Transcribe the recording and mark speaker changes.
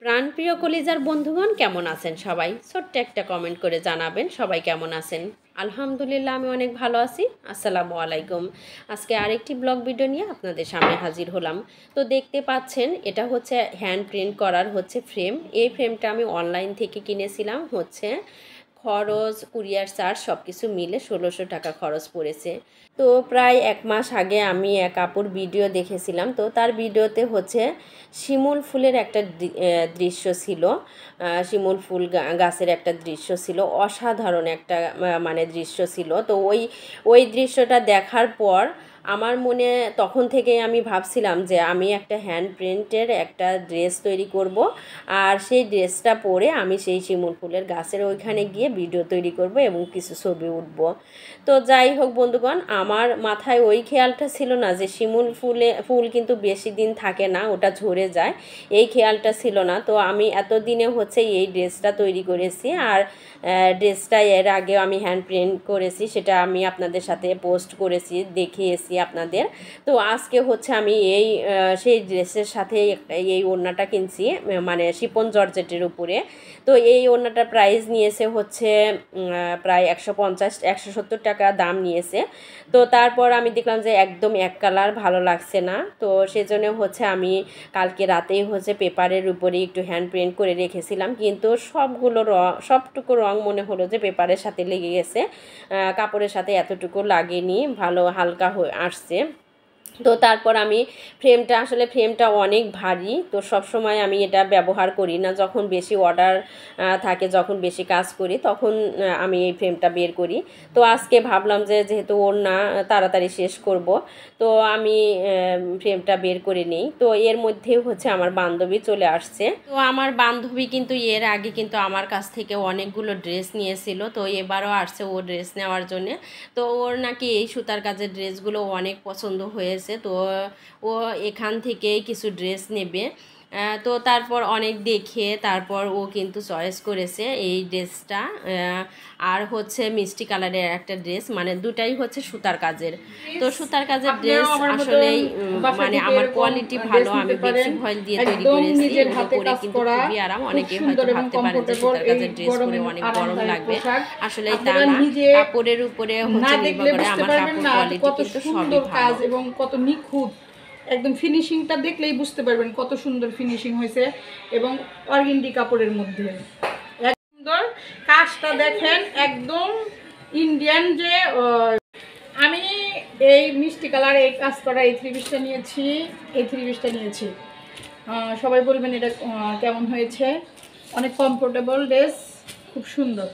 Speaker 1: প্রাণপ্রিয় কলিজার বন্ধুগণ কেমন আছেন সবাই? ছোট্ট একটা কমেন্ট করে জানাবেন সবাই কেমন আছেন। আলহামদুলিল্লাহ আমি অনেক ভালো আছি। আসসালামু আলাইকুম। আজকে আরেকটি ব্লগ ভিডিও নিয়ে আপনাদের সামনে হাজির হলাম। তো দেখতে পাচ্ছেন এটা হচ্ছে হ্যান্ড প্রিন্ট করার ফ্রেম। এই ফ্রেমটা আমি অনলাইন থেকে কিনেছিলাম। খরচ, কুরিয়ার চার্জ সব কিছু মিলে ১৬০০ টাকা খরচ পড়েছে। তো প্রায় ১ মাস আগে আমি এক আপুর ভিডিও দেখেছিলাম। তো তার ভিডিওতে শিমুল ফুলের একটা দৃশ্য ছিল। শিমুল ফুল গাছের একটা দৃশ্য ছিল, অসাধারণ একটা দৃশ্য ছিল। তো ওই দৃশ্যটা দেখার পর আমার মনে তখন থেকেই আমি ভাবছিলাম যে আমি একটা হ্যান্ড প্রিন্টের একটা ড্রেস তৈরি করব, আর সেই ড্রেসটা পরে আমি সেই শিমুল ফুলের গাছের ওইখানে গিয়ে ভিডিও তৈরি করব এবং কিছু ছবি উঠব। তো যাই হোক বন্ধুগণ, আমার মাথায় ওই খেয়ালটা ছিল না যে শিমুল ফুল কিন্তু বেশি দিন থাকে না, ওটা ঝরে যায়, এই খেয়ালটা ছিল না। তো আমি এতদিনে এই ড্রেসটা তৈরি করেছি, আর ড্রেসটা এর আগেও আমি হ্যান্ড প্রিন্ট করেছি, সেটা আমি আপনাদের সাথে পোস্ট করেছি, দেখিয়েছি আপনাদের। তো আজকে আমি সেই ড্রেসের সাথে এই ওড়নাটা কিনছি, মানে শিপন জর্জেটের উপরে। তো এই ওড়নাটার প্রাইস নিয়েছে প্রায় 150-170 টাকা দাম নিয়েছে। তো তারপর আমি দেখলাম যে একদম এক কালার ভালো লাগছে না। তো সেজন্য আমি কালকে রাতেই পেপারের উপরে একটু হ্যান্ড প্রিন্ট করে রেখেছিলাম, কিন্তু সবটুকু রং মনে হলো যে পেপারের সাথে লেগে গেছে, কাপড়ের সাথে এতটুকু লাগেনি, ভালো হালকা হয়ে আসছে। তো তারপর আমি ফ্রেমটা অনেক ভারী, তো সব সময় আমি এটা ব্যবহার করি না। যখন বেশি অর্ডার থাকে, যখন বেশি কাজ করি, তখন আমি এই ফ্রেমটা বের করি। তো আজকে ভাবলাম যে যেহেতু ওড়না তাড়াতাড়ি শেষ করব, তো আমি ফ্রেমটা বের করে নিই। তো এর মধ্যে আমার বান্ধবী চলে আসছে। তো আমার বান্ধবী কিন্তু এর আগে কিন্তু আমার কাছ থেকে অনেকগুলো ড্রেস নিয়েছিল, তো এবারও আসছে ও ড্রেস নেওয়ার জন্যে। তো ওর নাকি এই সুতার কাজের ড্রেসগুলো অনেক পছন্দ হয়েছে। তো ও এখান থেকেই কিছু ড্রেস নেবে। তো তারপর অনেক দেখে তারপর ও কিন্তু চয়েস করেছে এই ড্রেসটা, আর মিষ্টি কালারের একটা ড্রেস, মানে দুটাই সুতার কাজের। তো সুতার কাজের ড্রেস আসলেই আমার কোয়ালিটি ভালো, আমি বেক্সি ভয়েল দিয়ে তৈরি করেছি, এগুলো পরে কিন্তু খুবই আরাম। অনেকে হয়তো ভাবতে পারে যে সুতার কাজের ড্রেস পরে অনেক গরম লাগবে, আসলেই তা না। কাপড়ের উপরে নির্ভর করে, আমার কাপড় কোয়ালিটি কিন্তু সবই ভালো
Speaker 2: এবং কত নিখুঁত, একদম ফিনিশিংটা দেখলেই বুঝতে পারবেন কত সুন্দর ফিনিশিং হয়েছে। এবং অর্গেন্ডি কাপড়ের মধ্যে এক সুন্দর কাজটা দেখেন, একদম ইন্ডিয়ান। যে আমি এই মিষ্টি কালার এই কাজ করা এই থ্রি পিসটা নিয়েছি। সবাই বলবেন এটা কেমন হয়েছে। অনেক কমফোর্টেবল ড্রেস, খুব সুন্দর।